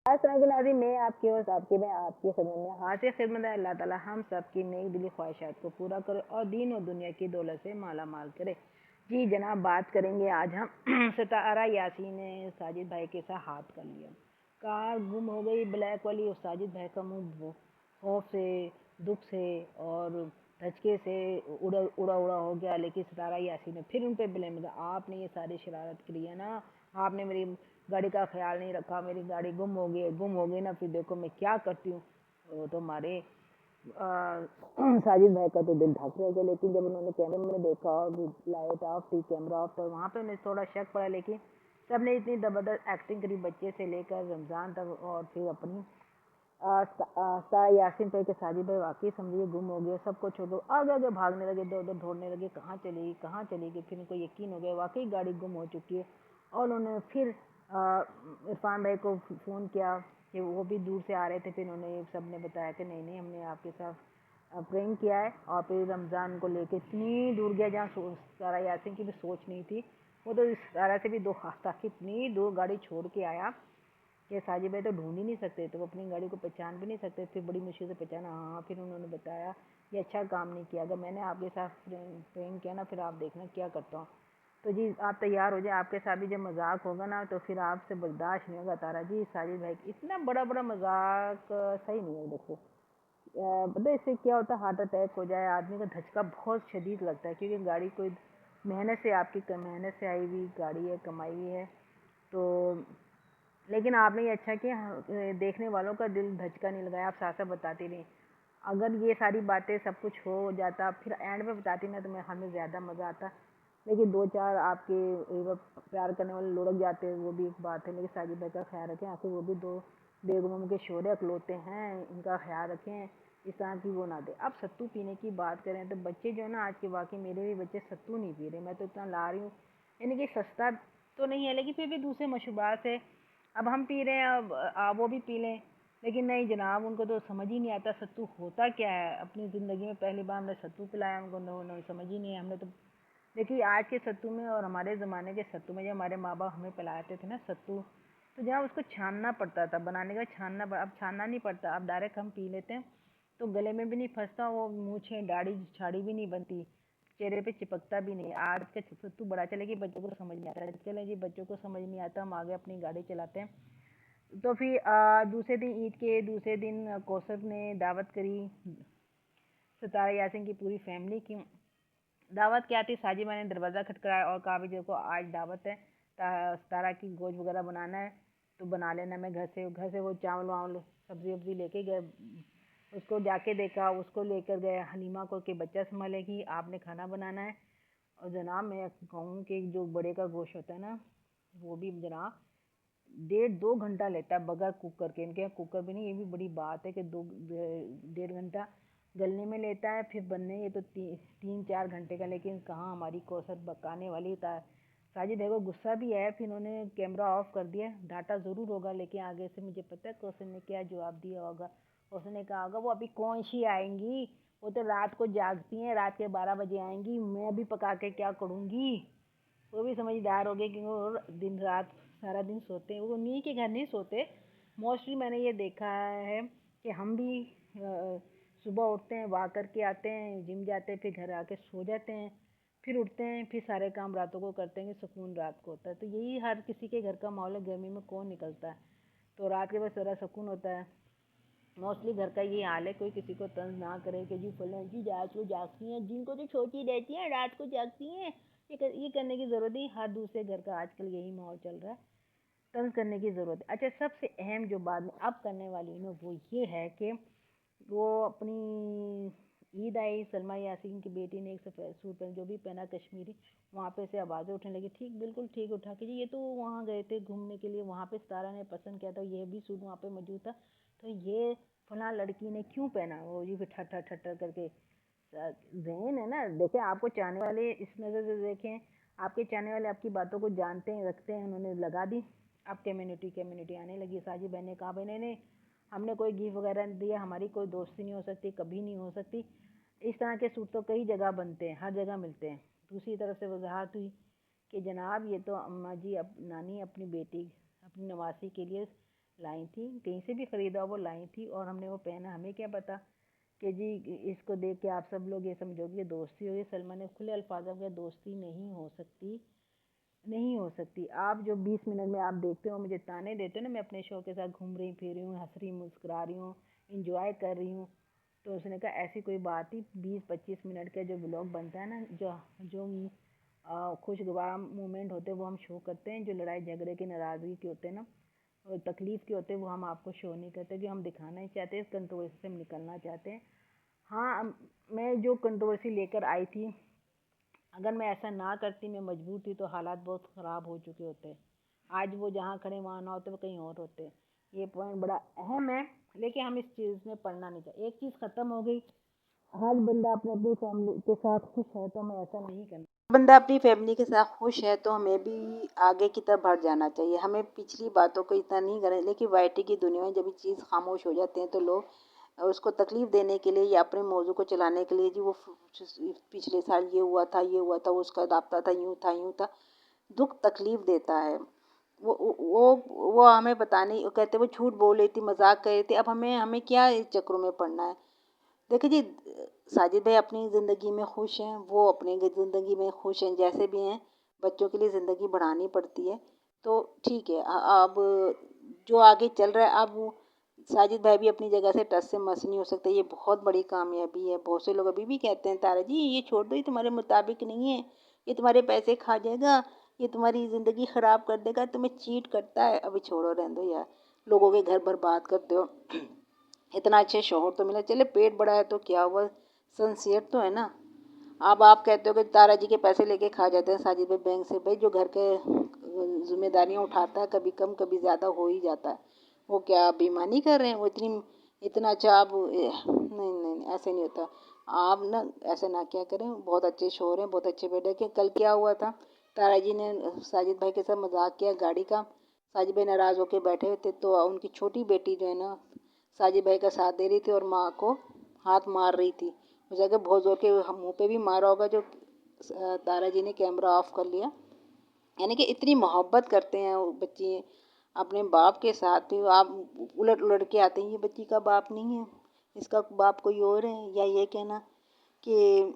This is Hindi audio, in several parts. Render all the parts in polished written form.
अस्सलाम नाज़रीन, मैं आपकी होस्ट आपकी मैं आपकी खिदमत में हाजिर खिदमत है। अल्लाह ताला हम सब की नई दिली ख्वाहिशात को पूरा करे और दीन और दुनिया की दौलत से माला माल करे। जी जनाब, बात करेंगे आज हम सितारा यासीन ने साजिद भाई के साथ हाथ कर लिया। कार गुम हो गई ब्लैक वाली और साजिद भाई का मुंह खौफ से, दुख से और धचके से उड़ा उड़ा उड़ा हो गया। लेकिन सितारा यासीन ने फिर उन पर ब्लेम किया, आपने ये सारी शरारत करी है ना, आपने मेरी गाड़ी का ख्याल नहीं रखा, मेरी गाड़ी गुम हो गई ना, फिर देखो मैं क्या करती हूँ। वो तो हमारे साजिद भाई का तो दिल धक रह गया। लेकिन जब उन्होंने कैमरे में देखा और लाइट ऑफ थी, कैमरा ऑफ, तो वहाँ पे उन्हें थोड़ा शक पड़ा। लेकिन सबने इतनी ज़बरदस्त एक्टिंग करी, बच्चे से लेकर रमज़ान तक, और फिर अपनी यासीन भाई के साजिद भाई वाकई समझिए गुम हो गए। सबको छोड़ो आगे आगे भागने लगे, इधर उधर ढूंढने लगे, कहाँ चलेगी कहाँ चलेगी। फिर उनको यकीन हो गया वाकई गाड़ी गुम हो चुकी है। और उन्होंने फिर इरफान भाई को फ़ोन किया कि वो भी दूर से आ रहे थे। फिर उन्होंने सब ने बताया कि नहीं नहीं, हमने आपके साथ प्रैंक किया है। और फिर रमज़ान को लेके इतनी दूर गया जहाँ सारा यासीन की भी सोच नहीं थी। वो तो इस तरह से भी दो हाथ तक इतनी दूर गाड़ी छोड़ के आया कि साजिद भाई तो ढूंढ ही नहीं सकते, तो वो अपनी गाड़ी को पहचान भी नहीं सकते। फिर बड़ी मुश्किल से पहचाना। हाँ, फिर उन्होंने बताया ये अच्छा काम नहीं किया, अगर मैंने आपके साथ प्रेम किया ना, फिर आप देखना क्या करता हूँ। तो जी आप तैयार हो जाए, आपके साथ भी जब मजाक होगा ना तो फिर आपसे बर्दाश्त नहीं होगा। तारा जी साजिद भाई इतना बड़ा बड़ा मजाक सही नहीं है। देखो पता है इससे क्या होता है, हार्ट अटैक हो जाए, आदमी का धचका बहुत शदीद लगता है। क्योंकि गाड़ी कोई मेहनत से, आपकी मेहनत से आई हुई गाड़ी है, कमाई हुई है। तो लेकिन आपने ये अच्छा किया, देखने वालों का दिल धचका नहीं लगाया, आप साथ साथ बताती रही। अगर ये सारी बातें सब कुछ हो जाता फिर एंड में बताती ना, तो मैं हमें ज़्यादा मज़ा आता। लेकिन दो चार आपके प्यार करने वाले लुढ़क जाते हैं, वो भी एक बात है। लेकिन साजिद भाई का ख्याल रखें, आखिर वो भी दो बेगमों के शोरे अकलौते हैं, इनका ख्याल रखें, इस तरह की वो ना दे। अब सत्तू पीने की बात करें तो बच्चे जो है ना आज के, वाकई मेरे भी बच्चे सत्तू नहीं पी रहे। मैं तो इतना ला रही हूँ, यानी कि सस्ता तो नहीं है लेकिन फिर भी दूसरे मशरूबात से अब हम पी रहे हैं। अब आप वो भी पी लें, लेकिन नहीं जनाब, उनको तो समझ ही नहीं आता सत्तू होता क्या है। अपनी ज़िंदगी में पहली बार हमने सत्तू पिलाया उनको, उन्होंने समझ ही नहीं है। हमने तो देखिए आज के सत्तू में और हमारे ज़माने के सत्तू में, जब हमारे माँ बाप हमें पिलाते थे ना सत्तू, तो जनाब उसको छानना पड़ता था, बनाने का अब छानना नहीं पड़ता, अब डायरेक्ट हम पी लेते हैं। तो गले में भी नहीं फंसता, वो मूछें दाढ़ी छाड़ी भी नहीं बनती, चेहरे पे चिपकता भी नहीं। आज का सत्तू बड़ा चले कि बच्चों को समझ नहीं आता, चले जी बच्चों को समझ नहीं आता, हम आगे अपनी गाड़ी चलाते हैं। तो फिर दूसरे दिन, ईद के दूसरे दिन, कौसर ने दावत करी सितारा यासीन की पूरी फैमिली की। दावत क्या थी, साजिमा ने दरवाज़ा खटखटाया और कहा भी देखो आज दावत है, सितारा की गोश्त वगैरह बनाना है तो बना लेना। मैं घर से वो चावल वावल सब्जी वब्जी लेके गए। उसको जाके देखा, उसको लेकर गए हलीमा को कि बच्चा संभालेगी, आपने खाना बनाना है। और जनाब मैं कहूँ कि जो बड़े का गोश्त होता है ना, वो भी जनाब 1.5-2 घंटा लेता है बगैर कुकर के। इनके यहाँ कुकर भी नहीं, ये भी बड़ी बात है कि 1.5 घंटा गलने में लेता है, फिर बनने ये तो 3-4 घंटे का। लेकिन कहाँ हमारी कौसर पकाने वाली था। साजिद देखो गुस्सा भी है, फिर उन्होंने कैमरा ऑफ कर दिया। डांटा ज़रूर होगा, लेकिन आगे से मुझे पता है कौसर ने क्या जवाब दिया होगा। उसने कहा होगा वो अभी कौन सी आएंगी, वो तो रात को जागती हैं, रात के 12 बजे आएंगी, मैं अभी पका के क्या करूँगी। वो भी समझदार हो गए, क्योंकि वो दिन रात सारा दिन सोते हैं, वो उन्हीं के घर नहीं सोते। मोस्टली मैंने ये देखा है कि हम भी सुबह उठते हैं, वॉक करके आते हैं, जिम जाते हैं, फिर घर आके सो जाते हैं, फिर उठते हैं, फिर सारे काम रातों को करते हैं, सुकून रात को होता है। तो यही हर किसी के घर का माहौल है, गर्मी में कौन निकलता है, तो रात के बस ज़रा सुकून होता है। मोस्टली घर का ये हाल है, कोई किसी को तंज ना करे कि जी फलन जी रात को जागती हैं, जिनको तो छोटी रहती हैं रात को जागती हैं। ये करने की ज़रूरत नहीं, हर दूसरे घर का आजकल यही माहौल चल रहा है, तंज करने की ज़रूरत है। अच्छा, सबसे अहम जो बात मैं अब करने वाली हूँ वो ये है कि वो अपनी ईद आई, सलमा यासीन की बेटी ने एक सफ़ेद सूट पहन, जो भी पहना कश्मीरी, वहाँ पे से आवाज़ें उठने लगी, ठीक बिल्कुल ठीक उठा के जी ये तो वहाँ गए थे घूमने के लिए, वहाँ पे सितारा ने पसंद किया था, ये भी सूट वहाँ पे मौजूद था, तो ये फलां लड़की ने क्यों पहना। वो जी फिर ठट्टर ठट्टर करके जहन है ना। देखें, आपको चाहने वाले इस नज़र से देखें, आपके चाहने वाले आपकी बातों को जानते हैं, रखते हैं, उन्होंने लगा दी, अब कम्युनिटी आने लगी। साजिद बहन ने कहा भाई नहीं नहीं, हमने कोई गिफ्ट वगैरह नहीं दिया, हमारी कोई दोस्ती नहीं हो सकती, कभी नहीं हो सकती। इस तरह के सूट तो कई जगह बनते हैं, हर जगह मिलते हैं। दूसरी तरफ से वजाहत हुई कि जनाब ये तो अम्मा जी नानी अपनी बेटी, अपनी नवासी के लिए लाई थी, कहीं से भी ख़रीदा वो लाई थी और हमने वो पहना। हमें क्या पता कि जी इसको देख के आप सब लोग ये समझोगे कि दोस्ती होगी। सलमान ने खुले अल्फाजों में दोस्ती नहीं हो सकती, नहीं हो सकती। आप जो 20 मिनट में आप देखते हो मुझे ताने देते हो ना, मैं अपने शो के साथ घूम रही फिर रही हूँ, हंस रही मुस्कुरा रही हूँ, इंजॉय कर रही हूँ, तो उसने कहा ऐसी कोई बात ही 20-25 मिनट का जो ब्लॉग बनता है ना, जो जो खुशगवार मोमेंट होते हैं वो हम शो करते हैं। जो लड़ाई झगड़े की नाराज़गी के होते हैं ना और तकलीफ़ के होते हैं वो हम आपको शो नहीं करते, कि हम दिखाना ही चाहते हैं, इस कंट्रोवर्सी से हम निकलना चाहते हैं। हाँ, मैं जो कंट्रोवर्सी लेकर आई थी, अगर मैं ऐसा ना करती, मैं मजबूर थी, तो हालात बहुत ख़राब हो चुके होते। आज वो जहाँ खड़े वहाँ ना होते, वो कहीं और होते। ये पॉइंट बड़ा अहम है, लेकिन हम इस चीज़ में पढ़ना नहीं चाहिए। एक चीज़ ख़त्म हो गई, हर बंदा अपने अपनी फैमिली के साथ खुश है, तो हमें ऐसा नहीं करना। बंदा अपनी फैमिली के साथ खुश है तो हमें भी आगे की तरफ बढ़ जाना चाहिए। हमें पिछली बातों को इतना नहीं करना, लेकिन वाईटी की दुनिया में जब ये चीज़ खामोश हो जाते हैं तो लोग उसको तकलीफ़ देने के लिए या अपने मौजू को चलाने के लिए, जी वो पिछले साल ये हुआ था, ये हुआ था, उसका राब्ता था, यूँ था, यूँ था, दुख तकलीफ़ देता है। वो हमें बताने, कहते वो झूठ बोल रही थी, मजाक कर रही थी। अब हमें हमें क्या इस चक्रों में पड़ना है। देखिए जी, साजिद भाई अपनी ज़िंदगी में खुश हैं, वो अपनी ज़िंदगी में खुश हैं, जैसे भी हैं। बच्चों के लिए ज़िंदगी बढ़ानी पड़ती है तो ठीक है। अब जो आगे चल रहा है, अब साजिद भाई भी अपनी जगह से टस से मस नहीं हो सकते। ये बहुत बड़ी कामयाबी है। बहुत से लोग अभी भी कहते हैं तारा जी ये छोड़ दो, ये तुम्हारे मुताबिक नहीं है, ये तुम्हारे पैसे खा जाएगा, ये तुम्हारी ज़िंदगी ख़राब कर देगा, तुम्हें चीट करता है। अभी छोड़ो, रहने दो यार, लोगों के घर बर्बाद करते हो। इतना अच्छे शौहर तो मिला, चले पेट बड़ा है तो क्या हुआ, सिंसियर तो है ना। अब आप कहते हो कि तारा जी के पैसे लेके खा जाते हैं साजिद भाई बैंक से। भाई जो घर के जिम्मेदारियां उठाता है, कभी कम कभी ज़्यादा हो ही जाता है। वो क्या बेईमानी कर रहे हैं? वो इतना अच्छा आप नहीं नहीं ऐसे नहीं होता। आप ना ऐसे ना क्या करें, बहुत अच्छे शोर हैं, बहुत अच्छे बेटे के। कल क्या हुआ था, तारा जी ने साजिद भाई के साथ मजाक किया गाड़ी का। साजिद भाई नाराज़ होकर बैठे हुए थे तो उनकी छोटी बेटी जो है ना साजिद भाई का साथ दे रही थी और माँ को हाथ मार रही थी। उस जगह बहुत ज़ोर के मुंह पे भी मारा होगा, जो तारा जी ने कैमरा ऑफ कर लिया। यानी कि इतनी मोहब्बत करते हैं वो बच्ची अपने बाप के साथ भी। आप उलट उलट के आते हैं, ये बच्ची का बाप नहीं है, इसका बाप कोई और है। या ये कहना कि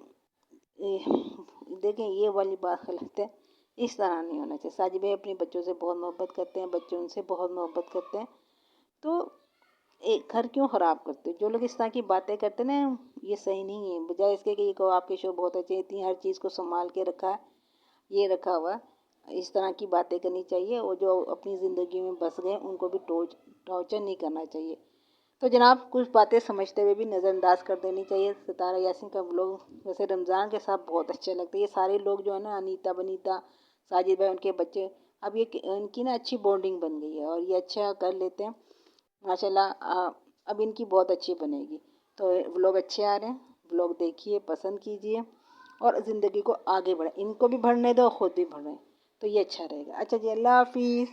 देखें, ये वाली बात गलत है। इस तरह नहीं होना चाहिए। साजिद भाई अपने बच्चों से बहुत मोहब्बत करते हैं, बच्चे उनसे बहुत मोहब्बत करते हैं। तो एक घर क्यों ख़राब करते हो? जो लोग इस तरह की बातें करते हैं ना, ये सही नहीं है। बजाय इसके कि ये कहो आपके शो बहुत अच्छे, इतनी हर चीज़ को संभाल के रखा है, ये रखा हुआ, इस तरह की बातें करनी चाहिए। और जो अपनी ज़िंदगी में बस गए उनको भी टॉर्चर नहीं करना चाहिए। तो जनाब, कुछ बातें समझते हुए भी नज़रअंदाज कर देनी चाहिए। सितारा यासीन का व्लॉग वैसे रमज़ान के साथ बहुत अच्छे लगते हैं। ये सारे लोग जो है ना, अनीता बनीता, साजिद भाई, उनके बच्चे, अब ये इनकी ना अच्छी बॉन्डिंग बन गई है और ये अच्छा कर लेते हैं माशाल्लाह। अब इनकी बहुत अच्छी बनेगी। तो व्लॉग अच्छे आ रहे हैं, व्लॉग देखिए, पसंद कीजिए और ज़िंदगी को आगे बढ़ाएं। इनको भी बढ़ने दो, खुद भी बढ़ें, तो ये अच्छा रहेगा। अच्छा जी, अल्लाह हाफिज़।